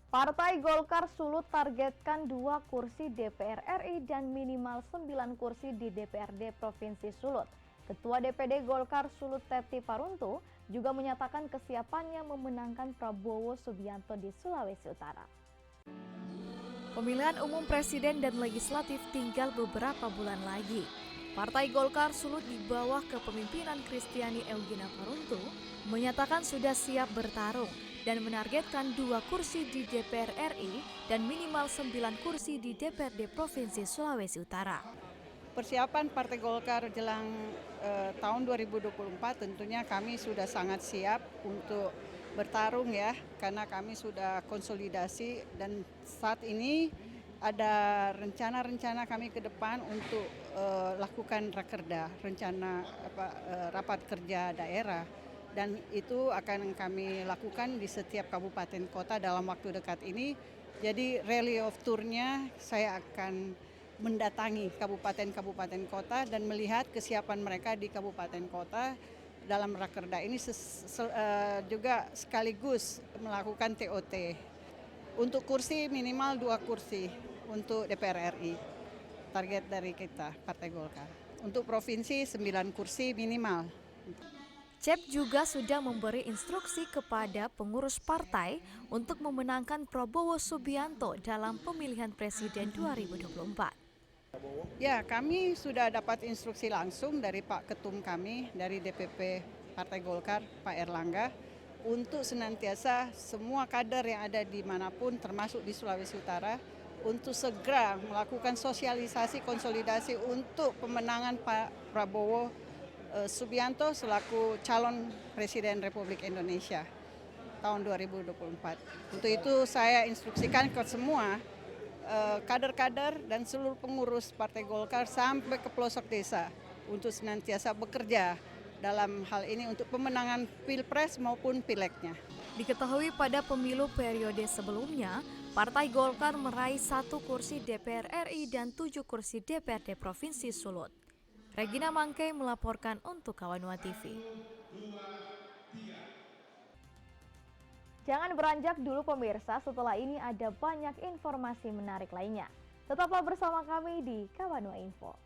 Partai Golkar Sulut targetkan 2 kursi DPR RI dan minimal 9 kursi di DPRD Provinsi Sulut. Ketua DPD Golkar Sulut Teti Paruntu juga menyatakan kesiapannya memenangkan Prabowo Subianto di Sulawesi Utara. Pemilihan umum presiden dan legislatif tinggal beberapa bulan lagi. Partai Golkar Sulut di bawah kepemimpinan Kristiani Eugenia Paruntu menyatakan sudah siap bertarung dan menargetkan 2 kursi di DPR RI dan minimal 9 kursi di DPRD Provinsi Sulawesi Utara. Persiapan Partai Golkar jelang tahun 2024 tentunya kami sudah sangat siap untuk bertarung ya, karena kami sudah konsolidasi dan saat ini ada rencana-rencana kami ke depan untuk lakukan rakerda, rencana rapat kerja daerah. Dan itu akan kami lakukan di setiap kabupaten kota dalam waktu dekat ini. Jadi rally of tour-nya saya akan mendatangi kabupaten-kabupaten kota dan melihat kesiapan mereka di kabupaten kota dalam rakerda ini juga sekaligus melakukan TOT. Untuk kursi minimal 2 kursi untuk DPR RI. Target dari kita Partai Golkar. Untuk provinsi 9 kursi minimal. Cep juga sudah memberi instruksi kepada pengurus partai untuk memenangkan Prabowo Subianto dalam pemilihan presiden 2024. Ya, kami sudah dapat instruksi langsung dari Pak Ketum kami, dari DPP Partai Golkar, Pak Erlangga, untuk senantiasa semua kader yang ada dimanapun, termasuk di Sulawesi Utara, untuk segera melakukan sosialisasi konsolidasi untuk pemenangan Pak Prabowo Subianto selaku calon Presiden Republik Indonesia tahun 2024. Untuk itu saya instruksikan ke semua kader-kader dan seluruh pengurus Partai Golkar sampai ke pelosok desa untuk senantiasa bekerja dalam hal ini untuk pemenangan Pilpres maupun Pileknya. Diketahui pada pemilu periode sebelumnya, Partai Golkar meraih 1 kursi DPR RI dan 7 kursi DPRD Provinsi Sulut. Regina Mangkei melaporkan untuk Kawanua TV. Jangan beranjak dulu pemirsa, setelah ini ada banyak informasi menarik lainnya. Tetaplah bersama kami di Kawanua Info.